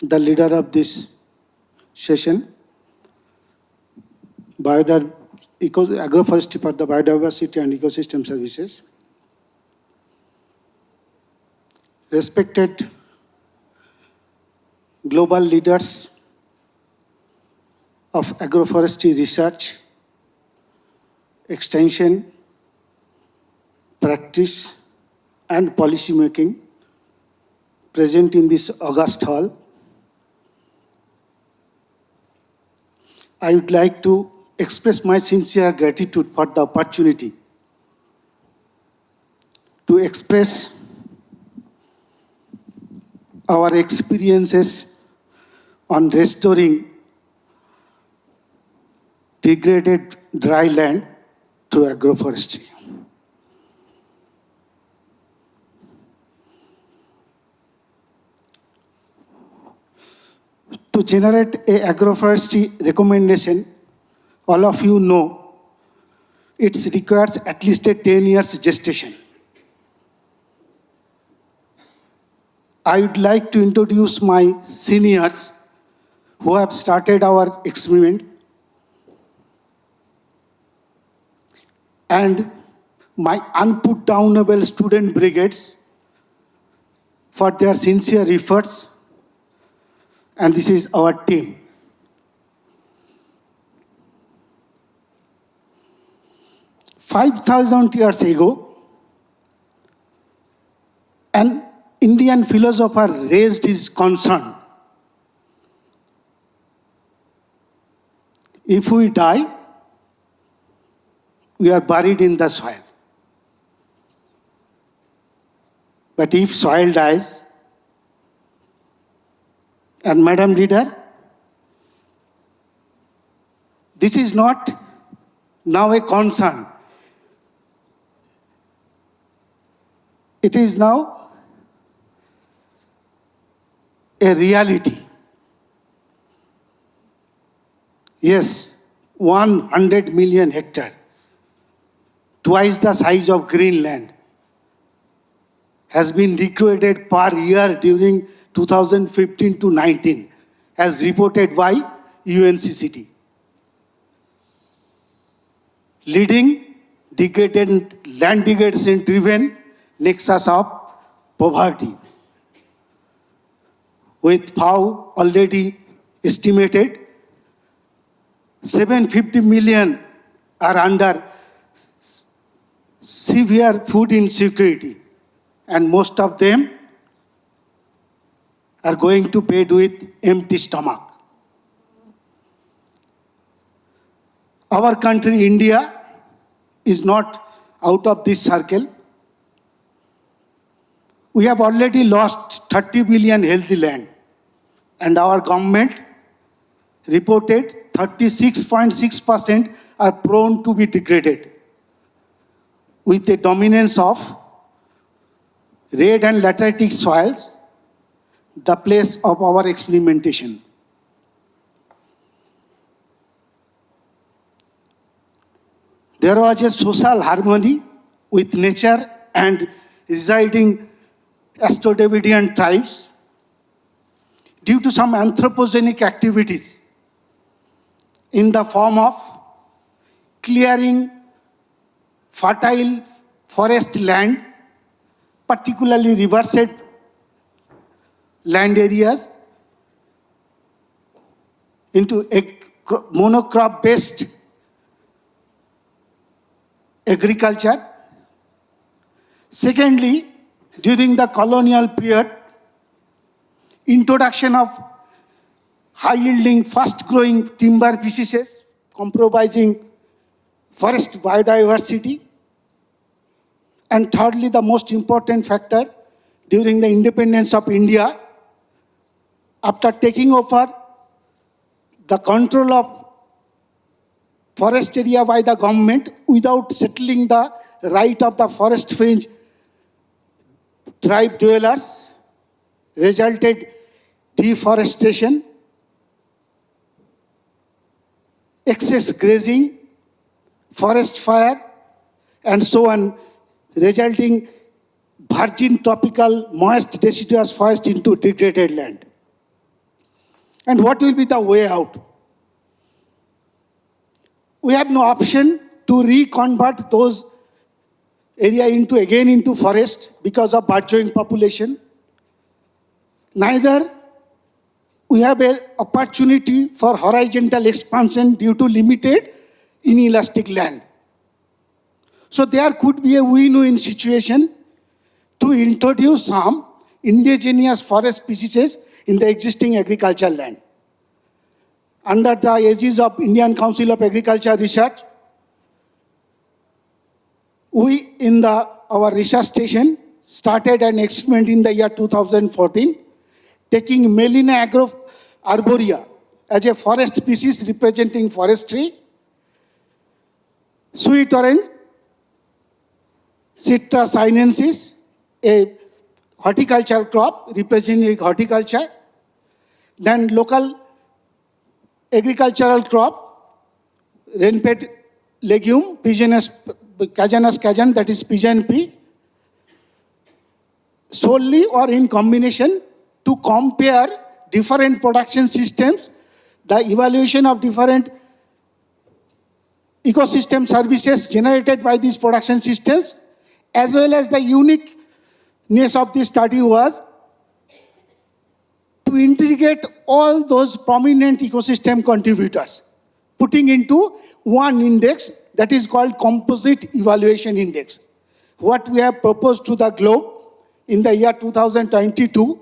the leader of this session, agroforestry for the biodiversity and ecosystem services. Respected global leaders of agroforestry research, extension, practice, and policy making present in this august hall. I would like to express my sincere gratitude for the opportunity to express our experiences on restoring degraded dry land through agroforestry. To generate a agroforestry recommendation, all of you know it requires at least a 10 years gestation. I would like to introduce my seniors who have started our experiment and my unputdownable student brigades for their sincere efforts. And this is our team. "5,000 years ago, an Indian philosopher raised his concern. If we die, we are buried in the soil. But if soil dies," and Madam Leader, this is not now a concern. It is now a reality. Yes, 100 million hectares, twice the size of Greenland, has been degraded per year during 2015 to 19, as reported by UNCCT. Leading land degradation driven nexus of poverty, with FAO already estimated 750 million are under severe food insecurity, and most of them are going to bed with empty stomach. Our country, India, is not out of this circle. We have already lost 30 billion healthy land, and our government reported 36.6% are prone to be degraded, with a dominance of red and lateritic soils, the place of our experimentation. There was a social harmony with nature and residing Astodavidian tribes due to some anthropogenic activities in the form of clearing fertile forest land, particularly riverside land areas, into monocrop-based agriculture. Secondly, during the colonial period, introduction of high-yielding, fast-growing timber species, compromising forest biodiversity. And thirdly, the most important factor, during the independence of India, after taking over the control of forest area by the government without settling the right of the forest fringe tribe dwellers, resulted deforestation, excess grazing, forest fire, and so on, resulting virgin tropical moist deciduous forest into degraded land. And what will be the way out? We have no option to reconvert those area into forest because of burgeoning population. Neither we have an opportunity for horizontal expansion due to limited inelastic land. So there could be a win-win situation to introduce some indigenous forest species in the existing agricultural land. Under the aegis of Indian Council of Agriculture Research, we in our research station started an experiment in the year 2014, taking Gmelina arborea as a forest species representing forestry, sweet orange, Citrus sinensis, a horticultural crop representing horticulture, then local agricultural crop, rain-fed legume, Cajanus cajan, that is pigeon pea, solely or in combination to compare different production systems, the evaluation of different ecosystem services generated by these production systems, as well as the uniqueness of this study was to integrate all those prominent ecosystem contributors, putting into one index that is called Composite Evaluation Index. What we have proposed to the globe in the year 2022,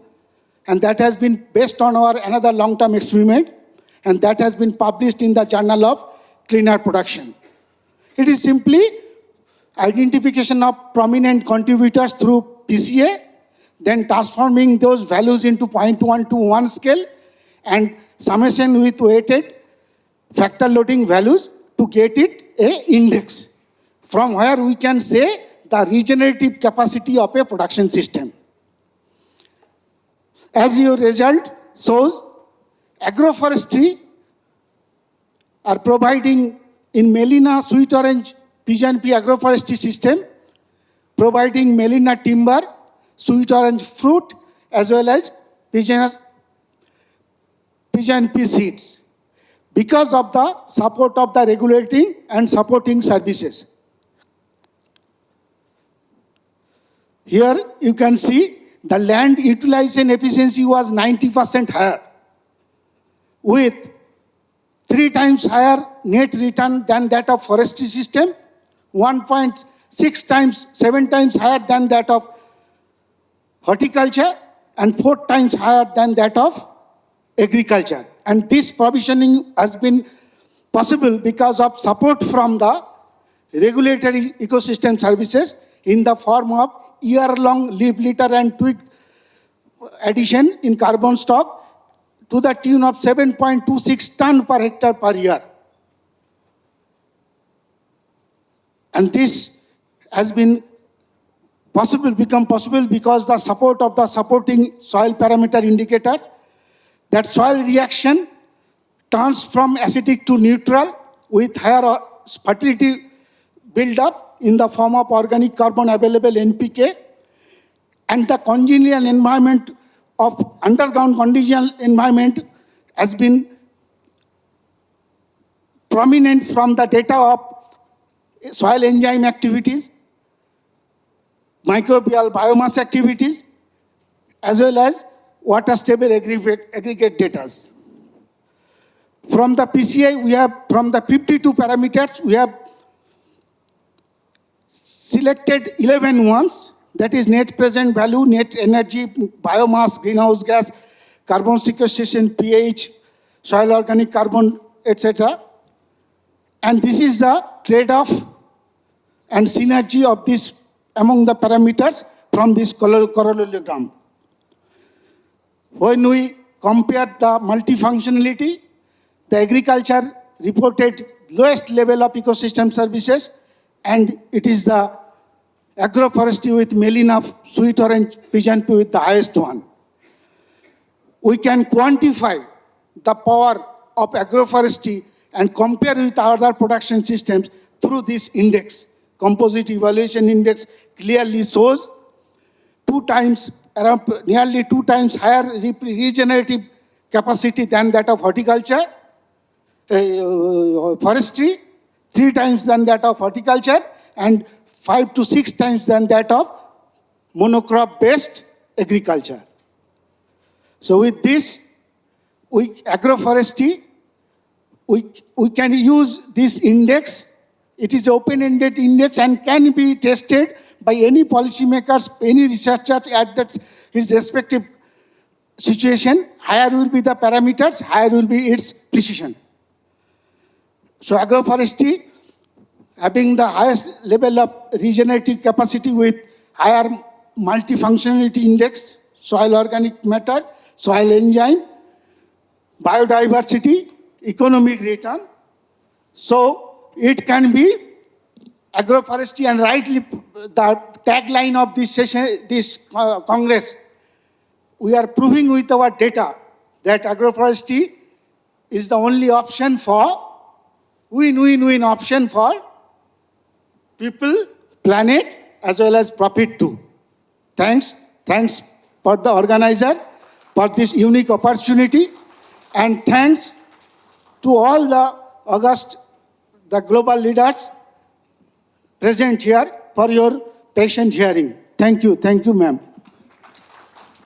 and that has been based on our another long-term experiment, and that has been published in the Journal of Cleaner Production. It is simply identification of prominent contributors through PCA, then transforming those values into 0.1 to 1 scale, and summation with weighted factor loading values to get it a index, from where we can say the regenerative capacity of a production system. As your result shows, agroforestry are providing in Gmelina sweet orange pigeon pea agroforestry system, providing Gmelina timber, sweet orange fruit, as well as pigeon pea seeds, because of the support of the regulating and supporting services. Here you can see the land utilization efficiency was 90% higher, with 3 times higher net return than that of forestry system, 1.6 times, 7 times higher than that of horticulture, and 4 times higher than that of agriculture. And this provisioning has been possible because of support from the regulatory ecosystem services in the form of year-long leaf litter and twig addition in carbon stock to the tune of 7.26 ton per hectare per year. And this has been become possible because the support of the supporting soil parameter indicators, that soil reaction turns from acidic to neutral with higher fertility build-up in the form of organic carbon available NPK, and the congenial environment of underground congenial environment has been prominent from the data of soil enzyme activities, microbial biomass activities, as well as water stable aggregate data. From the PCA, we have, from the 52 parameters, we have selected 11 ones, that is net present value, net energy, biomass, greenhouse gas, carbon sequestration, pH, soil organic carbon, etc. And this is the trade-off and synergy of this among the parameters from this parallelogram. When we compare the multifunctionality, the agriculture reported lowest level of ecosystem services, and it is the agroforestry with Gmelina sweet orange pigeon pea with the highest one. We can quantify the power of agroforestry and compare with other production systems through this index. Composite Evaluation Index clearly shows nearly 2 times higher regenerative capacity than that of horticulture, forestry, 3 times than that of horticulture, and 5 to 6 times than that of monocrop-based agriculture. So with this, agroforestry, we can use this index. It is open-ended index and can be tested by any policymakers, any researcher at his respective situation. Higher will be the parameters, higher will be its precision. So agroforestry, having the highest level of regenerative capacity with higher multifunctionality index, soil organic matter, soil enzyme, biodiversity, economic return. So it can be agroforestry, and rightly the tagline of this session, this Congress, we are proving with our data that agroforestry is the only option for win-win-win option for people, planet, as well as profit too. Thanks for the organizer for this unique opportunity, and thanks to all the global leaders present here for your patient hearing. Thank you, ma'am.